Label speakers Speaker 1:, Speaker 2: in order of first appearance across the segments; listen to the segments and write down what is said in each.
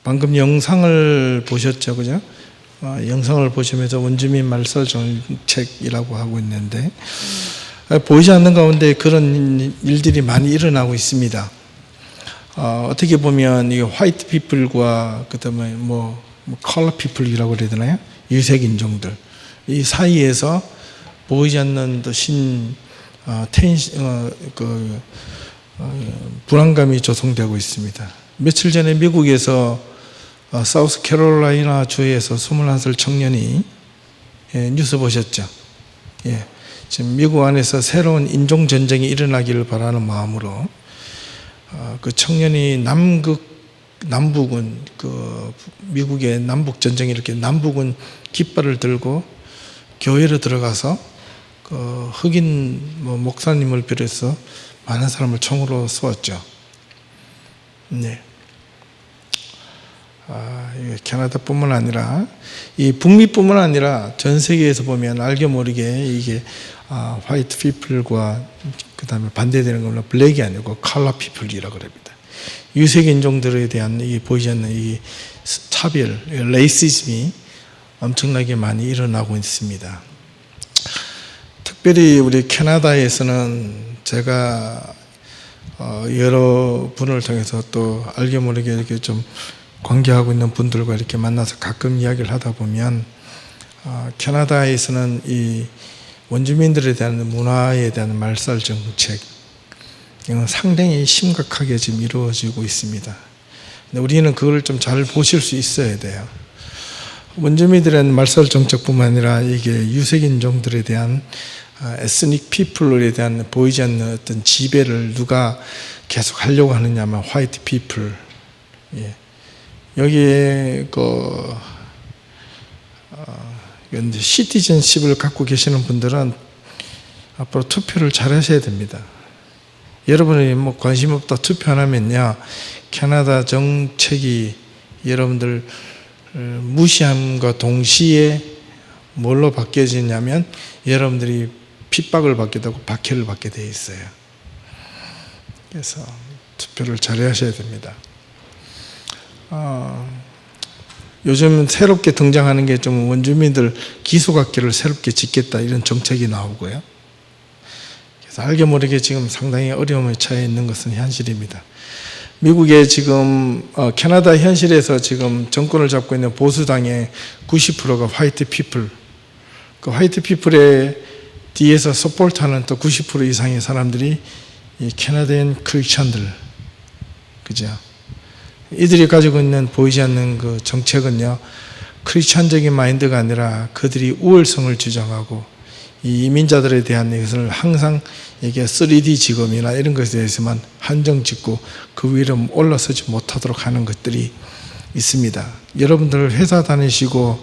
Speaker 1: 방금 영상을 보셨죠, 그죠? 영상을 보시면서 원주민 말살 정책이라고 하고 있는데 보이지 않는 가운데 그런 일들이 많이 일어나고 있습니다. 어떻게 보면 이 화이트 피플과 그다음에 컬러 피플이라고 그래야 되나요? 유색 인종들 이 사이에서 보이지 않는 불안감이 조성되고 있습니다. 며칠 전에 미국에서 사우스 캐롤라이나 주에서 21살 청년이 뉴스 보셨죠? 지금 미국 안에서 새로운 인종 전쟁이 일어나기를 바라는 마음으로 그 청년이 남북은 미국의 남북 전쟁이 이렇게 남북은 깃발을 들고 교회로 들어가서 흑인 목사님을 비롯해서 많은 사람을 총으로 쏘았죠. 네. 캐나다뿐만 아니라 이 북미뿐만 아니라 전 세계에서 보면 알게 모르게 이게 화이트 피플과 그 다음에 반대되는 건 블랙이 아니고 컬러 피플이라고 합니다. 유색 인종들에 대한 이 보이지 않는 이 차별, 레이시즘이 엄청나게 많이 일어나고 있습니다. 특별히 우리 캐나다에서는 제가 여러 분을 통해서 또 알게 모르게 이렇게 좀 관계하고 있는 분들과 이렇게 만나서 가끔 이야기를 하다 보면 캐나다에서는 이 원주민들에 대한 문화에 대한 말살 정책 이건 상당히 심각하게 지금 이루어지고 있습니다. 근데 우리는 그걸 좀 잘 보실 수 있어야 돼요. 원주민들에 대한 말살 정책뿐만 아니라 이게 유색인종들에 대한 에스닉 피플에 대한 보이지 않는 어떤 지배를 누가 계속 하려고 하느냐면 화이트 피플. 여기에 시티즌십을 갖고 계시는 분들은 앞으로 투표를 잘 하셔야 됩니다. 여러분이 관심 없다 투표 안 하면요, 캐나다 정책이 여러분들 무시함과 동시에 뭘로 바뀌어지냐면 여러분들이 핍박을 받게 되고 박해를 받게 되어 있어요. 그래서 투표를 잘 하셔야 됩니다. 요즘 새롭게 등장하는 게 좀 원주민들 기숙학교를 새롭게 짓겠다 이런 정책이 나오고요. 그래서 알게 모르게 지금 상당히 어려움에 처해 있는 것은 현실입니다. 미국의 지금 캐나다 현실에서 지금 정권을 잡고 있는 보수당의 90%가 화이트 피플, 그 화이트 피플의 뒤에서 서포트하는 또 90% 이상의 사람들이 이 캐나다인 크리스천들, 그죠? 이들이 가지고 있는 보이지 않는 그 정책은요, 크리스천적인 마인드가 아니라 그들이 우월성을 주장하고 이 이민자들에 대한 것을 항상 이게 3D 직업이나 이런 것에 대해서만 한정 짓고 그 위로 올라서지 못하도록 하는 것들이 있습니다. 여러분들 회사 다니시고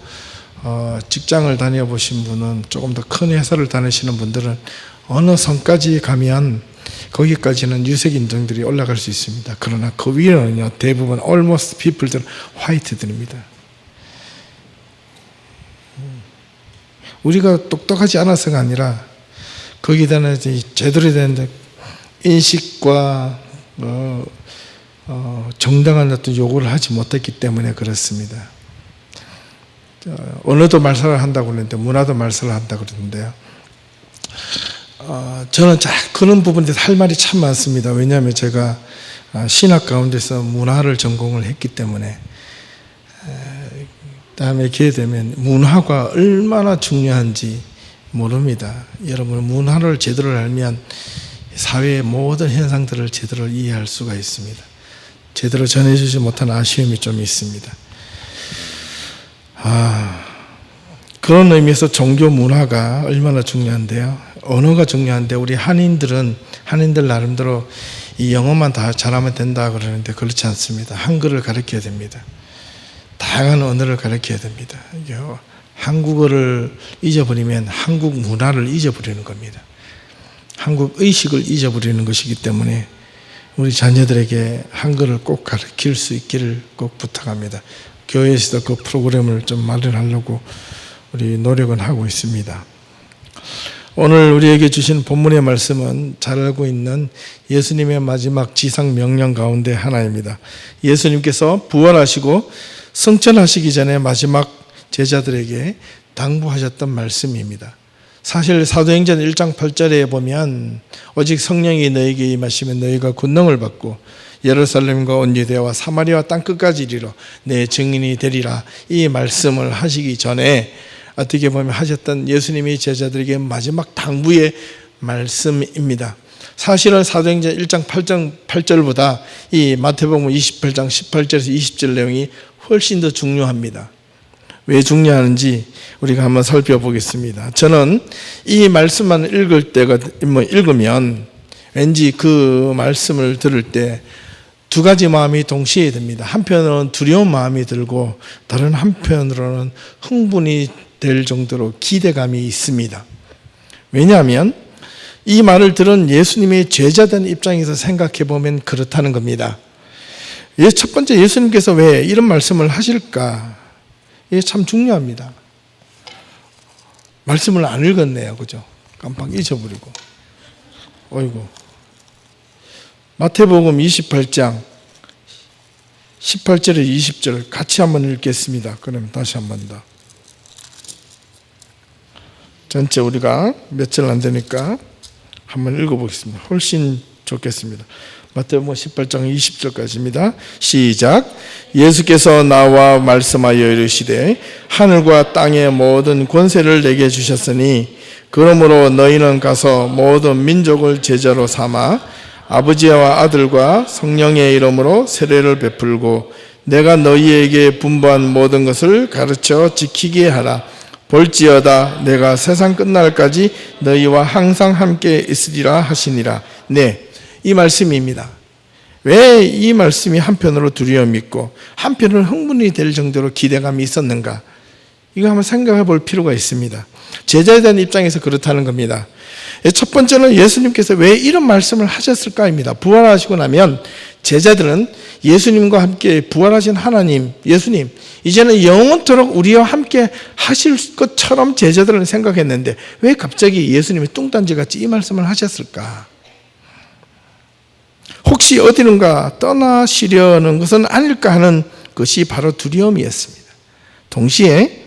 Speaker 1: 직장을 다녀보신 분은, 조금 더 큰 회사를 다니시는 분들은 어느 선까지 가면 거기까지는 유색인종들이 올라갈 수 있습니다. 그러나 그 위로는요, 대부분 almost people들은 화이트들입니다. 우리가 똑똑하지 않아서가 아니라 거기다는 제대로 된 인식과 정당한 어떤 요구를 하지 못했기 때문에 그렇습니다. 언어도 말살을 한다고 그러는데 문화도 말살을 한다고 그러는데요. 저는 그런 부분에 대해서 할 말이 참 많습니다. 왜냐하면 제가 신학 가운데서 문화를 전공을 했기 때문에 다음에 기회 되면 문화가 얼마나 중요한지 모릅니다. 여러분, 문화를 제대로 알면 사회의 모든 현상들을 제대로 이해할 수가 있습니다. 제대로 전해주지 못한 아쉬움이 좀 있습니다. 그런 의미에서 종교 문화가 얼마나 중요한데요. 언어가 중요한데 우리 한인들 나름대로 이 영어만 다 잘하면 된다 그러는데 그렇지 않습니다. 한글을 가르쳐야 됩니다. 다양한 언어를 가르쳐야 됩니다. 한국어를 잊어버리면 한국 문화를 잊어버리는 겁니다. 한국 의식을 잊어버리는 것이기 때문에 우리 자녀들에게 한글을 꼭 가르칠 수 있기를 꼭 부탁합니다. 교회에서도 그 프로그램을 좀 마련하려고 우리 노력은 하고 있습니다. 오늘 우리에게 주신 본문의 말씀은 잘 알고 있는 예수님의 마지막 지상 명령 가운데 하나입니다. 예수님께서 부활하시고 승천하시기 전에 마지막 제자들에게 당부하셨던 말씀입니다. 사실 사도행전 1장 8절에 보면 오직 성령이 너에게 임하시면 너희가 권능을 받고 예루살렘과 온 유대와 사마리아 땅끝까지 이르러 내 증인이 되리라, 이 말씀을 하시기 전에 어떻게 보면 하셨던 예수님이 제자들에게 마지막 당부의 말씀입니다. 사실은 사도행전 1장 8절보다 이 마태복음 28장 18절에서 20절 내용이 훨씬 더 중요합니다. 왜 중요한지 우리가 한번 살펴보겠습니다. 저는 이 말씀만 읽으면 왠지 그 말씀을 들을 때 두 가지 마음이 동시에 듭니다. 한편으로는 두려운 마음이 들고 다른 한편으로는 흥분이 될 정도로 기대감이 있습니다. 왜냐하면 이 말을 들은 예수님의 제자된 입장에서 생각해 보면 그렇다는 겁니다. 첫 번째, 예수님께서 왜 이런 말씀을 하실까? 이게 참 중요합니다. 말씀을 안 읽었네요. 그죠? 깜빡 잊어버리고. 어이구. 마태복음 28장 18절에 20절 같이 한번 읽겠습니다. 그럼 다시 한번 더. 전체 우리가 몇 절 안 되니까 한번 읽어보겠습니다. 훨씬 좋겠습니다. 마태복음 18장 20절까지입니다. 시작. 예수께서 나와 말씀하여 이르시되 하늘과 땅의 모든 권세를 내게 주셨으니 그러므로 너희는 가서 모든 민족을 제자로 삼아 아버지와 아들과 성령의 이름으로 세례를 베풀고 내가 너희에게 분부한 모든 것을 가르쳐 지키게 하라. 볼지어다 내가 세상 끝날까지 너희와 항상 함께 있으리라 하시니라. 네, 이 말씀입니다. 왜 이 말씀이 한편으로 두려움이 있고 한편으로 흥분이 될 정도로 기대감이 있었는가? 이거 한번 생각해 볼 필요가 있습니다. 제자에 대한 입장에서 그렇다는 겁니다. 첫 번째는 예수님께서 왜 이런 말씀을 하셨을까입니다. 부활하시고 나면 제자들은 예수님과 함께 부활하신 하나님, 예수님, 이제는 영원토록 우리와 함께 하실 것처럼 제자들은 생각했는데 왜 갑자기 예수님이 뚱딴지같이 이 말씀을 하셨을까? 혹시 어디론가 떠나시려는 것은 아닐까 하는 것이 바로 두려움이었습니다. 동시에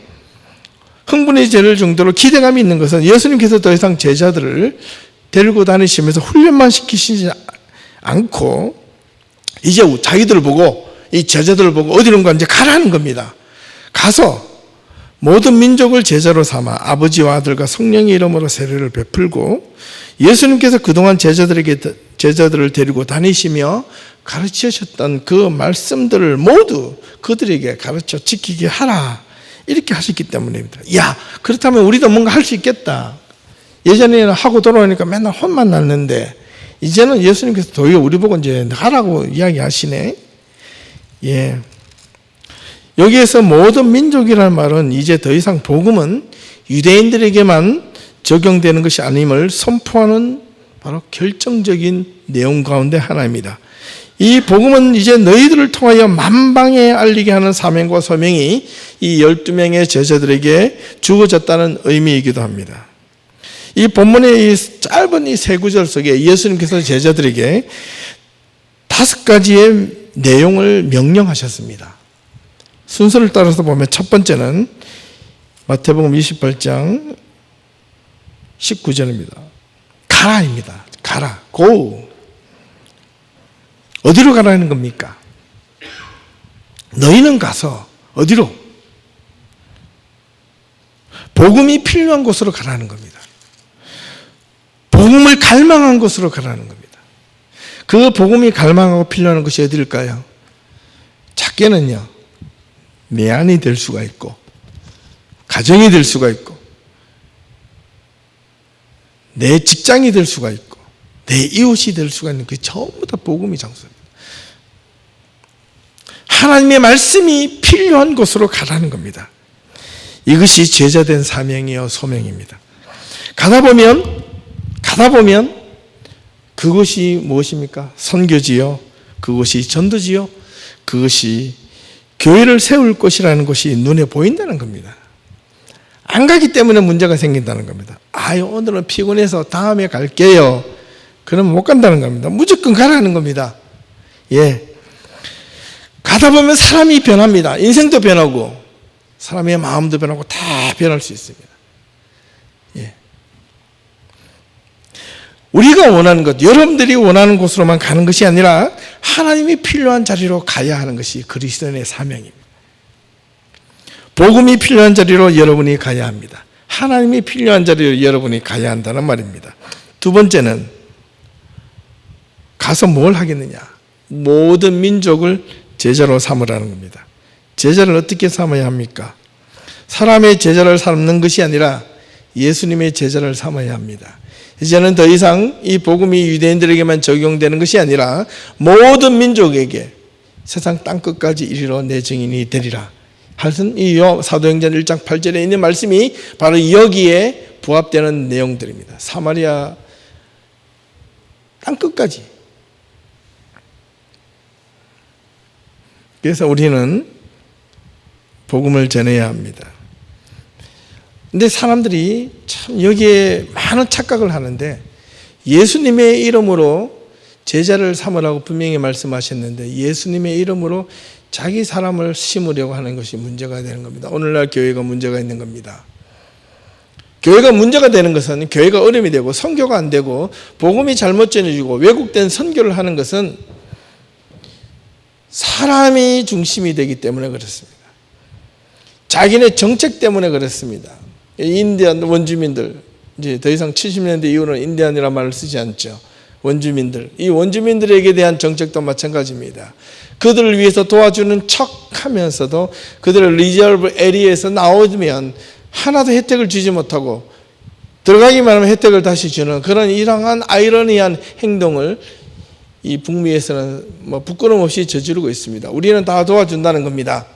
Speaker 1: 흥분이 될 정도로 기대감이 있는 것은 예수님께서 더 이상 제자들을 데리고 다니시면서 훈련만 시키시지 않고 이제 자기들을 보고 이 제자들을 보고 어디론가 이제 가라는 겁니다. 가서 모든 민족을 제자로 삼아 아버지와 아들과 성령의 이름으로 세례를 베풀고 예수님께서 그동안 제자들을 데리고 다니시며 가르치셨던 그 말씀들을 모두 그들에게 가르쳐 지키게 하라, 이렇게 하셨기 때문입니다. 야, 그렇다면 우리도 뭔가 할 수 있겠다. 예전에는 하고 돌아오니까 맨날 혼만 났는데 이제는 예수님께서 도리어 우리 보고 이제 하라고 이야기하시네. 예. 여기에서 모든 민족이라는 말은 이제 더 이상 복음은 유대인들에게만 적용되는 것이 아님을 선포하는 바로 결정적인 내용 가운데 하나입니다. 이 복음은 이제 너희들을 통하여 만방에 알리게 하는 사명과 소명이 이 12명의 제자들에게 주어졌다는 의미이기도 합니다. 이 본문의 이 짧은 이 세 구절 속에 예수님께서 제자들에게 5가지의 내용을 명령하셨습니다. 순서를 따라서 보면 첫 번째는 마태복음 28장 19절입니다. 가라입니다. 가라. 고. 어디로 가라는 겁니까? 너희는 가서 어디로? 복음이 필요한 곳으로 가라는 겁니다. 복음을 갈망한 곳으로 가라는 겁니다. 그 복음이 갈망하고 필요한 것이 어디일까요? 작게는요, 내 안이 될 수가 있고 가정이 될 수가 있고 내 직장이 될 수가 있고 내 이웃이 될 수가 있는 그 전부 다 복음이 장소입니다. 하나님의 말씀이 필요한 곳으로 가라는 겁니다. 이것이 제자된 사명이요 소명입니다. 가다 보면 그것이 무엇입니까? 선교지요, 그것이 전도지요, 그것이 교회를 세울 것이라는 것이 눈에 보인다는 겁니다. 안 가기 때문에 문제가 생긴다는 겁니다. 오늘은 피곤해서 다음에 갈게요. 그러면 못 간다는 겁니다. 무조건 가라는 겁니다. 가다 보면 사람이 변합니다. 인생도 변하고 사람의 마음도 변하고 다 변할 수 있습니다. 우리가 원하는 것, 여러분들이 원하는 곳으로만 가는 것이 아니라 하나님이 필요한 자리로 가야 하는 것이 그리스도인의 사명입니다. 복음이 필요한 자리로 여러분이 가야 합니다. 하나님이 필요한 자리로 여러분이 가야 한다는 말입니다. 두 번째는 가서 뭘 하겠느냐? 모든 민족을 제자로 삼으라는 겁니다. 제자를 어떻게 삼아야 합니까? 사람의 제자를 삼는 것이 아니라 예수님의 제자를 삼아야 합니다. 이제는 더 이상 이 복음이 유대인들에게만 적용되는 것이 아니라 모든 민족에게 세상 땅끝까지 이르러 내 증인이 되리라. 하여튼 이 사도행전 1장 8절에 있는 말씀이 바로 여기에 부합되는 내용들입니다. 사마리아 땅끝까지. 그래서 우리는 복음을 전해야 합니다. 근데 사람들이 참 여기에 많은 착각을 하는데 예수님의 이름으로 제자를 삼으라고 분명히 말씀하셨는데 예수님의 이름으로 자기 사람을 심으려고 하는 것이 문제가 되는 겁니다. 오늘날 교회가 문제가 있는 겁니다. 교회가 문제가 되는 것은 교회가 어려움이 되고 선교가 안 되고 복음이 잘못 전해지고 왜곡된 선교를 하는 것은 사람이 중심이 되기 때문에 그렇습니다. 자기네 정책 때문에 그렇습니다. 인디안 원주민들 이제 더 이상 70년대 이후로는 인디안이라는 말을 쓰지 않죠. 원주민들, 이 원주민들에게 대한 정책도 마찬가지입니다. 그들을 위해서 도와주는 척하면서도 그들을 리저브 에리어에서 나오면 하나도 혜택을 주지 못하고 들어가기만 하면 혜택을 다시 주는 그런 이상한 아이러니한 행동을 이 북미에서는 부끄럼 없이 저지르고 있습니다. 우리는 다 도와준다는 겁니다.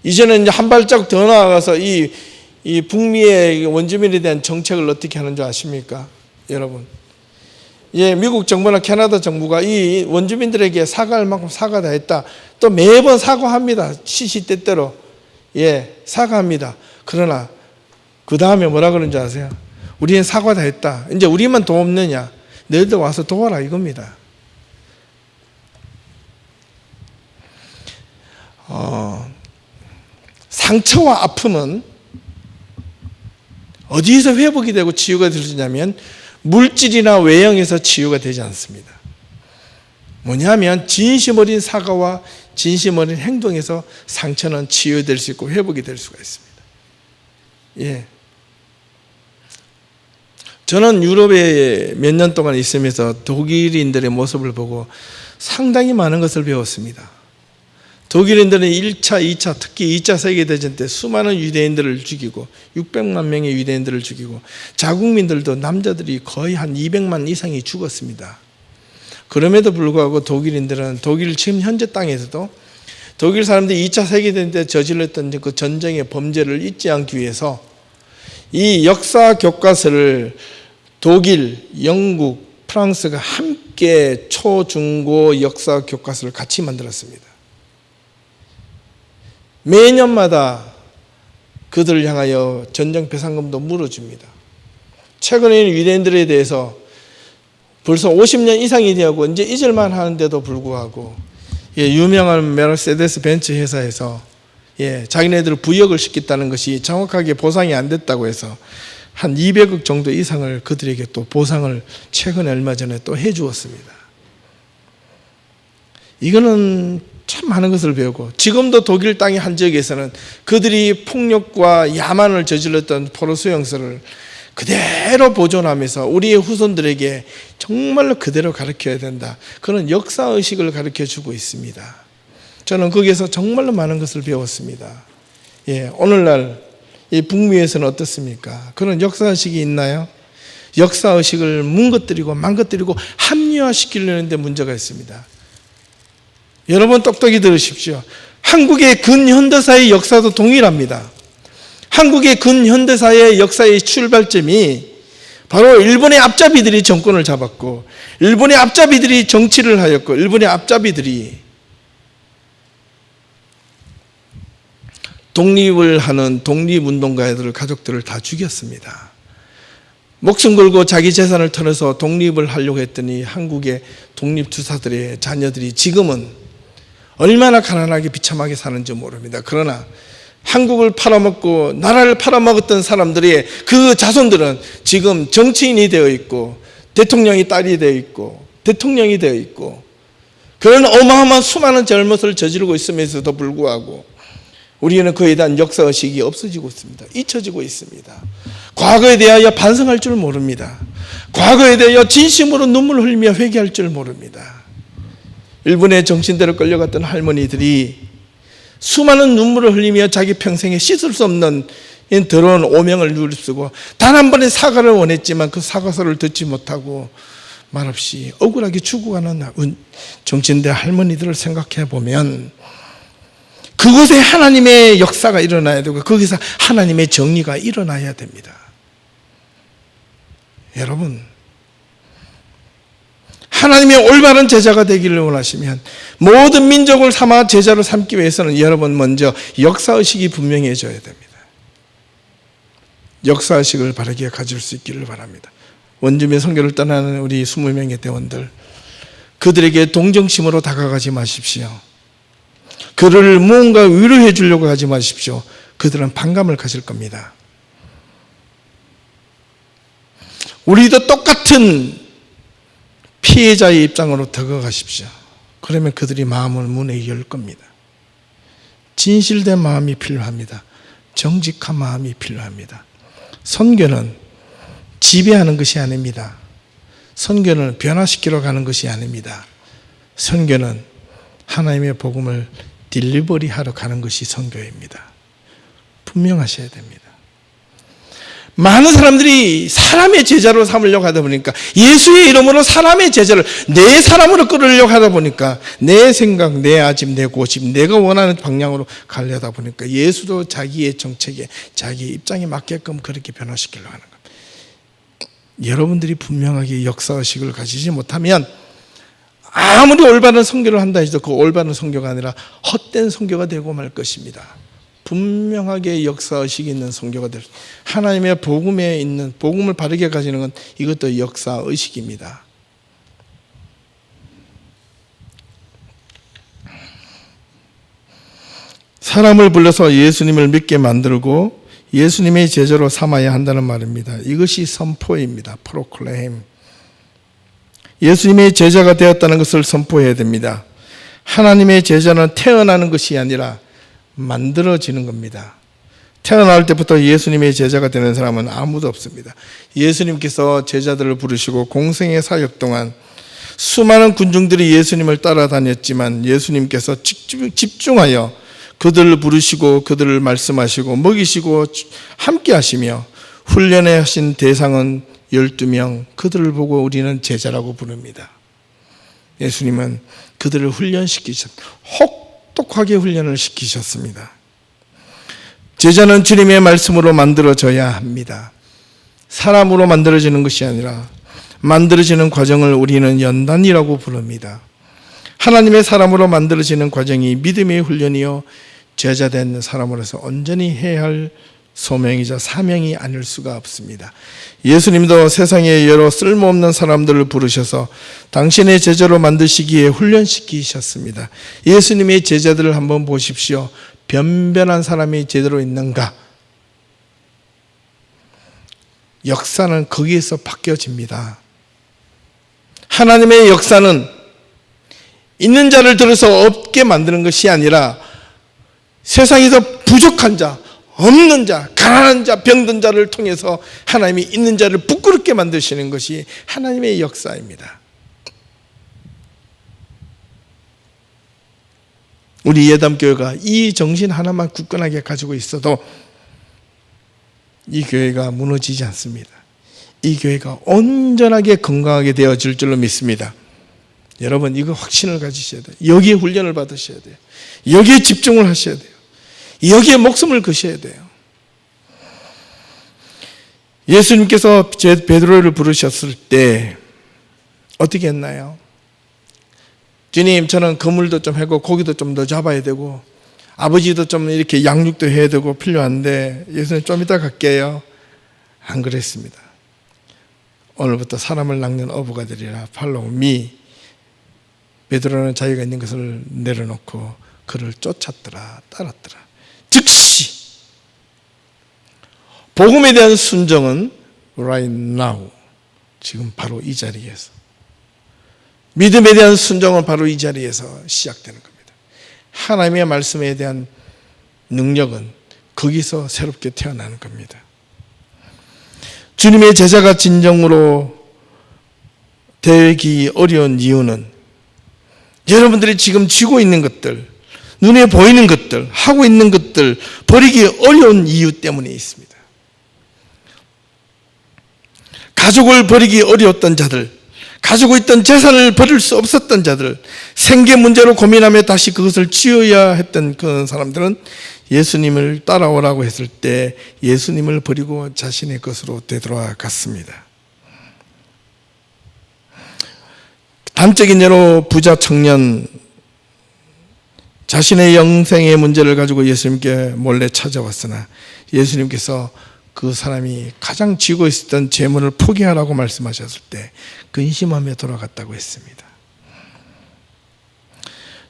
Speaker 1: 이제는 이제 한 발짝 더 나아가서 이 북미의 원주민에 대한 정책을 어떻게 하는 줄 아십니까? 여러분. 미국 정부나 캐나다 정부가 이 원주민들에게 사과할 만큼 사과 다 했다. 또 매번 사과합니다. 시시때때로. 사과합니다. 그러나 그 다음에 뭐라 그러는지 아세요? 우리는 사과 다 했다. 이제 우리만 돕느냐? 너희들 와서 도와라 이겁니다. 상처와 아픔은 어디에서 회복이 되고 치유가 될 수 있냐면 물질이나 외형에서 치유가 되지 않습니다. 뭐냐면 진심 어린 사과와 진심 어린 행동에서 상처는 치유될 수 있고 회복이 될 수가 있습니다. 저는 유럽에 몇 년 동안 있으면서 독일인들의 모습을 보고 상당히 많은 것을 배웠습니다. 독일인들은 1차, 2차, 특히 2차 세계대전 때 수많은 유대인들을 죽이고 600만 명의 유대인들을 죽이고 자국민들도 남자들이 거의 한 200만 이상이 죽었습니다. 그럼에도 불구하고 독일인들은 독일 지금 현재 땅에서도 독일 사람들이 2차 세계대전 때 저질렀던 그 전쟁의 범죄를 잊지 않기 위해서 이 역사 교과서를 독일, 영국, 프랑스가 함께 초, 중, 고 역사 교과서를 같이 만들었습니다. 매년마다 그들을 향하여 전쟁 배상금도 물어줍니다. 최근에는 유대인들에 대해서 벌써 50년 이상이 되고 이제 잊을만 하는데도 불구하고 유명한 메르세데스 벤츠 회사에서 자기네들 부역을 시켰다는 것이 정확하게 보상이 안 됐다고 해서 한 200억 정도 이상을 그들에게 또 보상을 최근에 얼마 전에 또 해주었습니다. 이거는 참 많은 것을 배우고 지금도 독일 땅의 한 지역에서는 그들이 폭력과 야만을 저질렀던 포로 수용소를 그대로 보존하면서 우리의 후손들에게 정말로 그대로 가르쳐야 된다. 그런 역사의식을 가르쳐주고 있습니다. 저는 거기에서 정말로 많은 것을 배웠습니다. 오늘날 이 북미에서는 어떻습니까? 그런 역사의식이 있나요? 역사의식을 뭉거뜨리고 망가뜨리고 합리화시키려는 데 문제가 있습니다. 여러분 똑똑히 들으십시오. 한국의 근현대사의 역사도 동일합니다. 한국의 근현대사의 역사의 출발점이 바로 일본의 앞잡이들이 정권을 잡았고 일본의 앞잡이들이 정치를 하였고 일본의 앞잡이들이 독립을 하는 독립운동가들을 가족들을 다 죽였습니다. 목숨 걸고 자기 재산을 털어서 독립을 하려고 했더니 한국의 독립투사들의 자녀들이 지금은 얼마나 가난하게 비참하게 사는지 모릅니다. 그러나 한국을 팔아먹고 나라를 팔아먹었던 사람들의 그 자손들은 지금 정치인이 되어 있고 대통령이 딸이 되어 있고 대통령이 되어 있고 그런 어마어마한 수많은 잘못을 저지르고 있음에도 불구하고 우리는 그에 대한 역사의식이 없어지고 있습니다. 잊혀지고 있습니다. 과거에 대하여 반성할 줄 모릅니다. 과거에 대하여 진심으로 눈물 흘리며 회개할 줄 모릅니다. 일본의 정신대로 끌려갔던 할머니들이 수많은 눈물을 흘리며 자기 평생에 씻을 수 없는 더러운 오명을 누리쓰고 단 한 번의 사과를 원했지만 그 사과서를 듣지 못하고 말없이 억울하게 죽어가는 정신대 할머니들을 생각해 보면 그곳에 하나님의 역사가 일어나야 되고 거기서 하나님의 정리가 일어나야 됩니다. 여러분, 하나님의 올바른 제자가 되기를 원하시면 모든 민족을 삼아 제자로 삼기 위해서는 여러분 먼저 역사의식이 분명해져야 됩니다. 역사의식을 바르게 가질 수 있기를 바랍니다. 원주민 선교를 떠나는 우리 20명의 대원들, 그들에게 동정심으로 다가가지 마십시오. 그를 무언가 위로해 주려고 하지 마십시오. 그들은 반감을 가질 겁니다. 우리도 똑같은 피해자의 입장으로 다가가십시오. 그러면 그들이 마음을 문에 열 겁니다. 진실된 마음이 필요합니다. 정직한 마음이 필요합니다. 선교는 지배하는 것이 아닙니다. 선교는 변화시키러 가는 것이 아닙니다. 선교는 하나님의 복음을 딜리버리 하러 가는 것이 선교입니다. 분명하셔야 됩니다. 많은 사람들이 사람의 제자로 삼으려고 하다 보니까 예수의 이름으로 사람의 제자를 내 사람으로 끌으려고 하다 보니까 내 생각, 내 아집, 내 고집, 내가 원하는 방향으로 가려다 보니까 예수도 자기의 정책에 자기의 입장에 맞게끔 그렇게 변화시키려고 하는 겁니다. 여러분들이 분명하게 역사의식을 가지지 못하면 아무리 올바른 선교를 한다 해도 그 올바른 선교가 아니라 헛된 선교가 되고 말 것입니다. 분명하게 역사의식이 있는 선교가 될 하나님의 복음에 있는 복음을 바르게 가지는 건 이것도 역사의식입니다. 사람을 불러서 예수님을 믿게 만들고 예수님의 제자로 삼아야 한다는 말입니다. 이것이 선포입니다. 프로클레임. 예수님의 제자가 되었다는 것을 선포해야 됩니다. 하나님의 제자는 태어나는 것이 아니라 만들어지는 겁니다. 태어날 때부터 예수님의 제자가 되는 사람은 아무도 없습니다. 예수님께서 제자들을 부르시고 공생의 사역 동안 수많은 군중들이 예수님을 따라다녔지만 예수님께서 집중하여 그들을 부르시고 그들을 말씀하시고 먹이시고 함께 하시며 훈련해 하신 대상은 12명, 그들을 보고 우리는 제자라고 부릅니다. 예수님은 그들을 훈련시키셨습니다. 혹독하게 훈련을 시키셨습니다. 제자는 주님의 말씀으로 만들어져야 합니다. 사람으로 만들어지는 것이 아니라 만들어지는 과정을 우리는 연단이라고 부릅니다. 하나님의 사람으로 만들어지는 과정이 믿음의 훈련이요 제자된 사람으로서 온전히 해야 할 소명이자 사명이 아닐 수가 없습니다. 예수님도 세상에 여러 쓸모없는 사람들을 부르셔서 당신의 제자로 만드시기에 훈련시키셨습니다. 예수님의 제자들을 한번 보십시오. 변변한 사람이 제대로 있는가? 역사는 거기에서 바뀌어집니다. 하나님의 역사는 있는 자를 들어서 없게 만드는 것이 아니라 세상에서 부족한 자, 없는 자, 가난한 자, 병든 자를 통해서 하나님이 있는 자를 부끄럽게 만드시는 것이 하나님의 역사입니다. 우리 예담교회가 이 정신 하나만 굳건하게 가지고 있어도 이 교회가 무너지지 않습니다. 이 교회가 온전하게 건강하게 되어질 줄로 믿습니다. 여러분 이거 확신을 가지셔야 돼요. 여기에 훈련을 받으셔야 돼요. 여기에 집중을 하셔야 돼요. 여기에 목숨을 거셔야 돼요. 예수님께서 베드로를 부르셨을 때 어떻게 했나요? 주님, 저는 그물도 좀 하고 고기도 좀 더 잡아야 되고 아버지도 좀 이렇게 양육도 해야 되고 필요한데 예수님 좀 이따 갈게요. 안 그랬습니다. 오늘부터 사람을 낚는 어부가 되리라. 팔로우 미. 베드로는 자기가 있는 것을 내려놓고 그를 쫓았더라. 따랐더라. 즉시 복음에 대한 순종은 right now, 지금 바로 이 자리에서, 믿음에 대한 순종은 바로 이 자리에서 시작되는 겁니다. 하나님의 말씀에 대한 능력은 거기서 새롭게 태어나는 겁니다. 주님의 제자가 진정으로 되기 어려운 이유는 여러분들이 지금 쥐고 있는 것들, 눈에 보이는 것들, 하고 있는 것들 버리기 어려운 이유 때문에 있습니다. 가족을 버리기 어려웠던 자들, 가지고 있던 재산을 버릴 수 없었던 자들, 생계 문제로 고민하며 다시 그것을 지어야 했던 그런 사람들은 예수님을 따라오라고 했을 때 예수님을 버리고 자신의 것으로 되돌아갔습니다. 단적인 예로 부자 청년, 자신의 영생의 문제를 가지고 예수님께 몰래 찾아왔으나 예수님께서 그 사람이 가장 쥐고 있었던 재물을 포기하라고 말씀하셨을 때 근심하며 돌아갔다고 했습니다.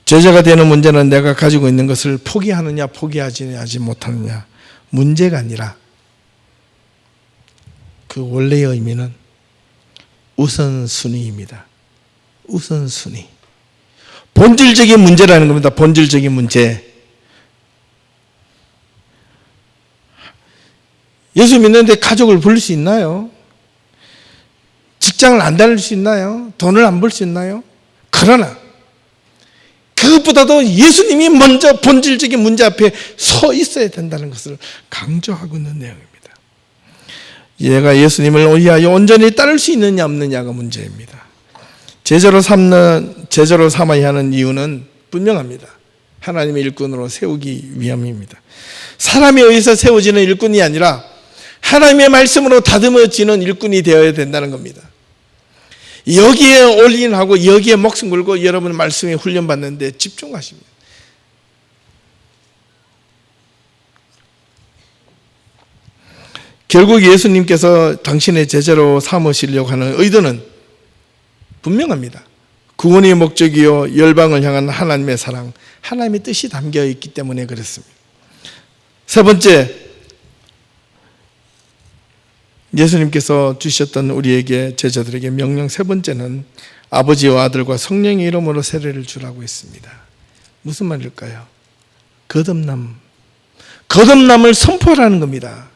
Speaker 1: 제자가 되는 문제는 내가 가지고 있는 것을 포기하느냐 포기하지 못하느냐 문제가 아니라 그 원래의 의미는 우선순위입니다. 우선순위. 본질적인 문제라는 겁니다. 본질적인 문제. 예수 믿는데 가족을 부릴 수 있나요? 직장을 안 다닐 수 있나요? 돈을 안 벌 수 있나요? 그러나 그것보다도 예수님이 먼저 본질적인 문제 앞에 서 있어야 된다는 것을 강조하고 있는 내용입니다. 얘가 예수님을 위하여 온전히 따를 수 있느냐 없느냐가 문제입니다. 제자로 삼아야 하는 이유는 분명합니다. 하나님의 일꾼으로 세우기 위함입니다. 사람에 의해서 세워지는 일꾼이 아니라 하나님의 말씀으로 다듬어지는 일꾼이 되어야 된다는 겁니다. 여기에 올인하고 여기에 목숨 걸고 여러분 말씀에 훈련받는데 집중하십니다. 결국 예수님께서 당신의 제자로 삼으시려고 하는 의도는 분명합니다. 구원의 목적이요 열방을 향한 하나님의 사랑, 하나님의 뜻이 담겨 있기 때문에 그렇습니다. 세 번째, 예수님께서 주셨던 우리에게 제자들에게 명령 세 번째는 아버지와 아들과 성령의 이름으로 세례를 주라고 했습니다. 무슨 말일까요? 거듭남을 선포하라는 겁니다.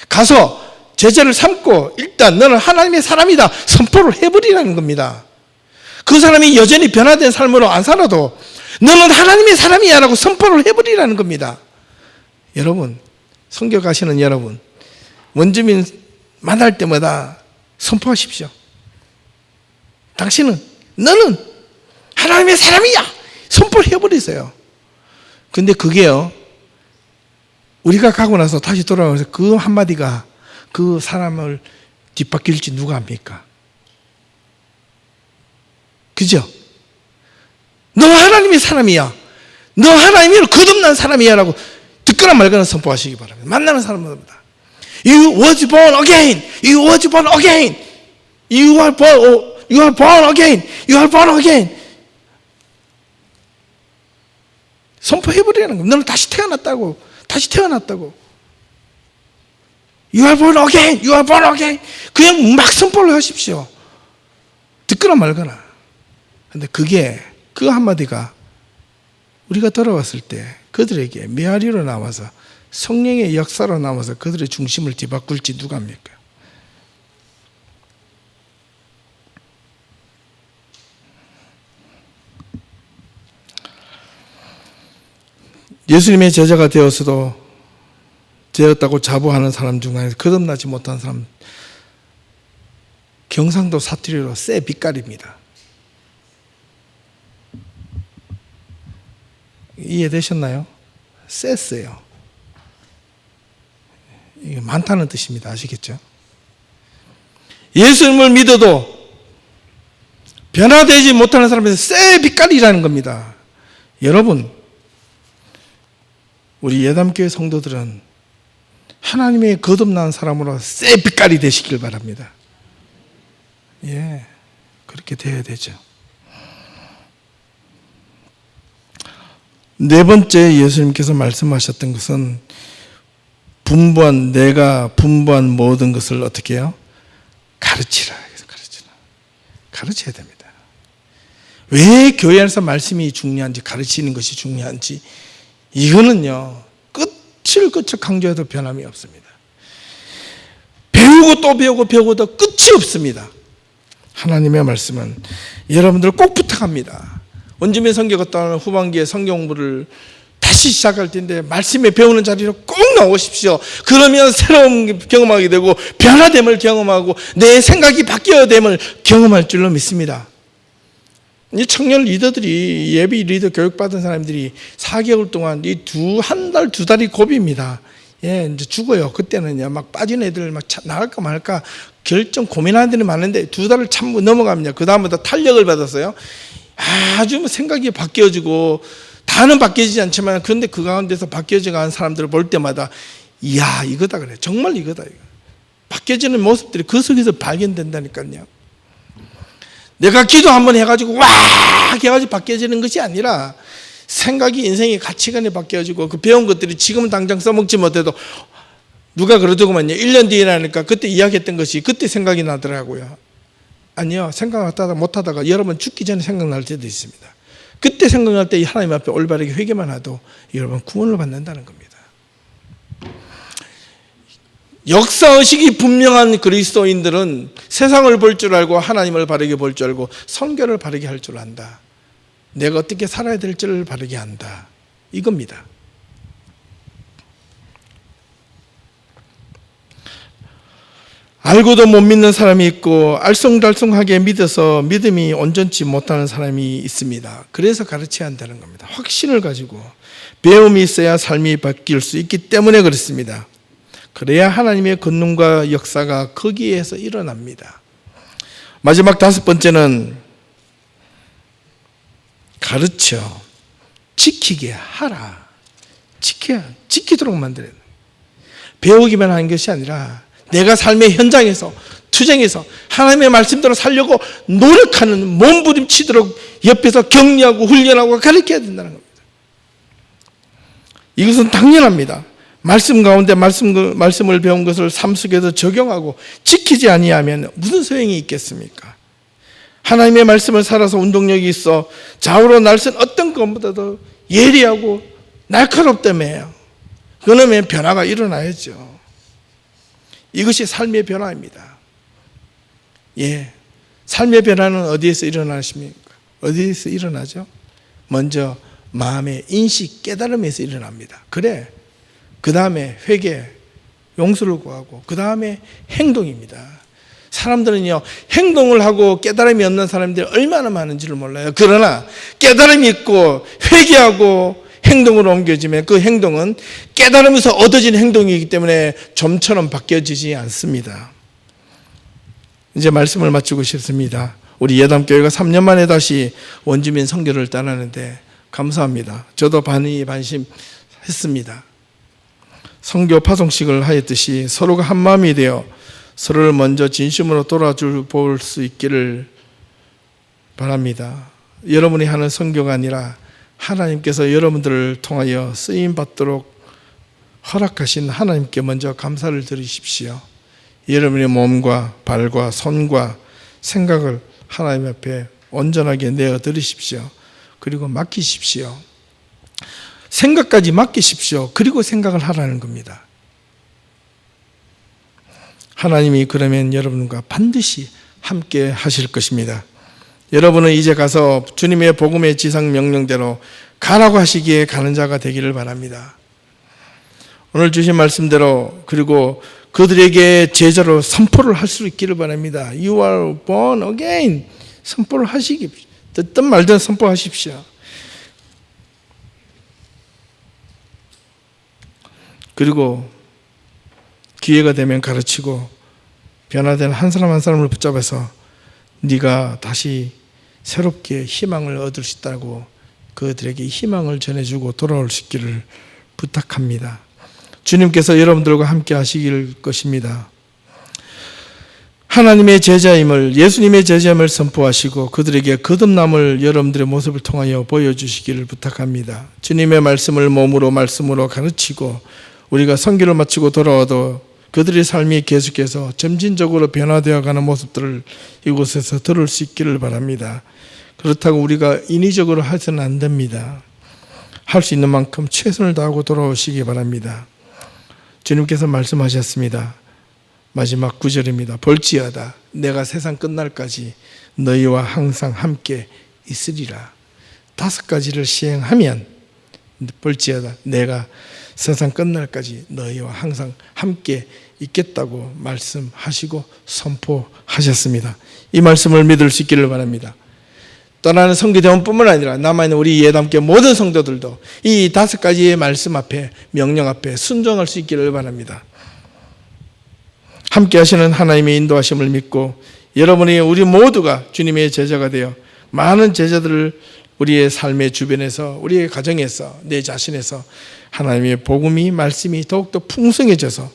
Speaker 1: 가서 제자를 삼고 일단 너는 하나님의 사람이다 선포를 해버리라는 겁니다. 그 사람이 여전히 변화된 삶으로 안 살아도 너는 하나님의 사람이야 라고 선포를 해버리라는 겁니다. 여러분, 선교 가시는 여러분, 원주민 만날 때마다 선포하십시오. 너는 하나님의 사람이야 선포를 해버리세요. 근데 그게요, 우리가 가고 나서 다시 돌아와서 그 한마디가 그 사람을 뒷바뀔지 누가 압니까? 그죠? 너 하나님의 사람이야, 너 하나님으로 거듭난 사람이야 라고 듣거나 말거나 선포하시기 바랍니다. 만나는 사람마다 You was born again. You was born again. You are born again. You are born again. 선포해버리는 겁니다. 너는 다시 태어났다고. 다시 태어났다고. You are born again. You are born again. 그냥 막 선포를 하십시오. 듣거나 말거나. 근데 그게, 그 한마디가 우리가 돌아왔을 때 그들에게 메아리로 나와서 성령의 역사로 나와서 그들의 중심을 뒤바꿀지 누가 합니까? 예수님의 제자가 되었다고 자부하는 사람 중에 거듭나지 못한 사람, 경상도 사투리로 쎄 빛깔입니다. 이해되셨나요? 쎄쎄요. 이게 많다는 뜻입니다. 아시겠죠? 예수님을 믿어도 변화되지 못하는 사람에서 쎄 빛깔이라는 겁니다. 여러분, 우리 예담교회 성도들은 하나님의 거듭난 사람으로 새빛깔이 되시길 바랍니다. 예, 그렇게 돼야 되죠. 네 번째 예수님께서 말씀하셨던 것은 내가 분부한 모든 것을 어떻게 해요? 가르치라. 가르쳐야 됩니다. 왜 교회 안에서 말씀이 중요한지, 가르치는 것이 중요한지, 이거는요 끝을 강조해도 변함이 없습니다. 배우고 또 배우고도 끝이 없습니다. 하나님의 말씀은 여러분들 꼭 부탁합니다. 원주민 선교가 후반기에 성경 공부를 다시 시작할 텐데 말씀에 배우는 자리로 꼭 나오십시오. 그러면 새로운 경험하게 되고 변화됨을 경험하고 내 생각이 바뀌어야 됨을 경험할 줄로 믿습니다. 이 청년 리더들이, 예비 리더 교육받은 사람들이 4개월 동안 한 달, 2달이 고비입니다. 예, 이제 죽어요. 그때는요, 막 빠진 애들 막 나갈까 말까 결정 고민하는 애들이 많은데 2달을 참고 넘어갑니다. 그다음부터 탄력을 받았어요. 아주 생각이 바뀌어지고, 다는 바뀌어지지 않지만, 그런데 그 가운데서 바뀌어져 가는 사람들을 볼 때마다, 이야, 이거다 그래. 정말 이거다. 이거. 바뀌어지는 모습들이 그 속에서 발견된다니까요. 내가 기도 한번 해가지고 와 해가지고 바뀌어지는 것이 아니라 생각이, 인생의 가치관이 바뀌어지고 그 배운 것들이 지금은 당장 써먹지 못해도 누가 그러더구만요. 1년 뒤에 나니까 그때 이야기했던 것이 그때 생각이 나더라고요. 아니요, 생각하다가 못하다가 여러분 죽기 전에 생각날 때도 있습니다. 그때 생각날 때 하나님 앞에 올바르게 회개만 해도 여러분 구원을 받는다는 겁니다. 역사의식이 분명한 그리스도인들은 세상을 볼 줄 알고 하나님을 바르게 볼 줄 알고 선교를 바르게 할 줄 안다. 내가 어떻게 살아야 될지를 바르게 안다. 이겁니다. 알고도 못 믿는 사람이 있고 알쏭달쏭하게 믿어서 믿음이 온전치 못하는 사람이 있습니다. 그래서 가르쳐야 한다는 겁니다. 확신을 가지고 배움이 있어야 삶이 바뀔 수 있기 때문에 그렇습니다. 그래야 하나님의 권능과 역사가 거기에서 일어납니다. 마지막 5번째는 가르쳐, 지키게 하라. 지키도록 만들어야 돼요. 배우기만 하는 것이 아니라 내가 삶의 현장에서, 투쟁에서 하나님의 말씀대로 살려고 노력하는, 몸부림치도록 옆에서 격려하고 훈련하고 가르쳐야 된다는 겁니다. 이것은 당연합니다. 말씀 가운데 말씀을 배운 것을 삶 속에서 적용하고 지키지 아니하면 무슨 소용이 있겠습니까? 하나님의 말씀을 살아서 운동력이 있어 좌우로 날선 어떤 것보다도 예리하고 날카롭다며요. 그러면 변화가 일어나야죠. 이것이 삶의 변화입니다. 예, 삶의 변화는 어디에서 일어나십니까? 어디에서 일어나죠? 먼저 마음의 인식, 깨달음에서 일어납니다. 그래, 그 다음에 회개, 용서를 구하고 그 다음에 행동입니다. 사람들은요, 행동을 하고 깨달음이 없는 사람들이 얼마나 많은지를 몰라요. 그러나 깨달음이 있고 회개하고 행동으로 옮겨지면 그 행동은 깨달으면서 얻어진 행동이기 때문에 좀처럼 바뀌어지지 않습니다. 이제 말씀을 마치고 싶습니다. 우리 예담교회가 3년 만에 다시 원주민 선교를 떠나는데 감사합니다. 저도 반심했습니다. 선교 파송식을 하였듯이 서로가 한 마음이 되어 서로를 먼저 진심으로 돌아볼 수 있기를 바랍니다. 여러분이 하는 선교가 아니라 하나님께서 여러분들을 통하여 쓰임받도록 허락하신 하나님께 먼저 감사를 드리십시오. 여러분의 몸과 발과 손과 생각을 하나님 앞에 온전하게 내어드리십시오. 그리고 맡기십시오. 생각까지 맡기십시오. 그리고 생각을 하라는 겁니다. 하나님이 그러면 여러분과 반드시 함께 하실 것입니다. 여러분은 이제 가서 주님의 복음의 지상 명령대로 가라고 하시기에 가는 자가 되기를 바랍니다. 오늘 주신 말씀대로 그리고 그들에게 제자로 선포를 할 수 있기를 바랍니다. You are born again. 선포를 하시기, 듣든 말든 선포하십시오. 그리고 기회가 되면 가르치고 변화된 한 사람 한 사람을 붙잡아서 네가 다시 새롭게 희망을 얻을 수 있다고 그들에게 희망을 전해주고 돌아올 수 있기를 부탁합니다. 주님께서 여러분들과 함께 하시길 것입니다. 하나님의 제자임을, 예수님의 제자임을 선포하시고 그들에게 거듭남을 여러분들의 모습을 통하여 보여주시기를 부탁합니다. 주님의 말씀을 몸으로 말씀으로 가르치고 우리가 선교를 마치고 돌아와도 그들의 삶이 계속해서 점진적으로 변화되어 가는 모습들을 이곳에서 들을 수 있기를 바랍니다. 그렇다고 우리가 인위적으로 해서는 안 됩니다. 할 수 있는 만큼 최선을 다하고 돌아오시기 바랍니다. 주님께서 말씀하셨습니다. 마지막 9절입니다. 볼지어다 내가 세상 끝날까지 너희와 항상 함께 있으리라. 5가지를 시행하면 볼지어다 내가 세상 끝날까지 너희와 항상 함께 있겠다고 말씀하시고 선포하셨습니다. 이 말씀을 믿을 수 있기를 바랍니다. 떠나는 성교대원뿐만 아니라 남아있는 우리 예담교회 모든 성도들도 이 5가지의 말씀 앞에, 명령 앞에 순종할 수 있기를 바랍니다. 함께 하시는 하나님의 인도하심을 믿고 여러분이, 우리 모두가 주님의 제자가 되어 많은 제자들을 우리의 삶의 주변에서, 우리의 가정에서, 내 자신에서 하나님의 복음이, 말씀이 더욱더 풍성해져서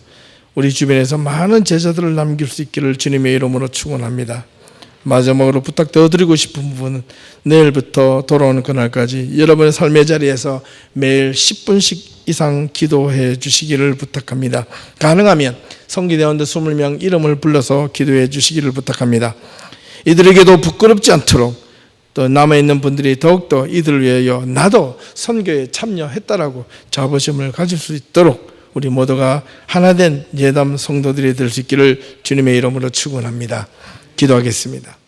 Speaker 1: 우리 주변에서 많은 제자들을 남길 수 있기를 주님의 이름으로 축원합니다. 마지막으로 부탁 더 드리고 싶은 부분은 내일부터 돌아오는 그날까지 여러분의 삶의 자리에서 매일 10분씩 이상 기도해 주시기를 부탁합니다. 가능하면 성기대원들 20명 이름을 불러서 기도해 주시기를 부탁합니다. 이들에게도 부끄럽지 않도록 또 남아있는 분들이 더욱더 이들을 위하여 나도 선교에 참여했다라고 자부심을 가질 수 있도록 우리 모두가 하나된 예담 성도들이 될 수 있기를 주님의 이름으로 축원합니다. 기도하겠습니다.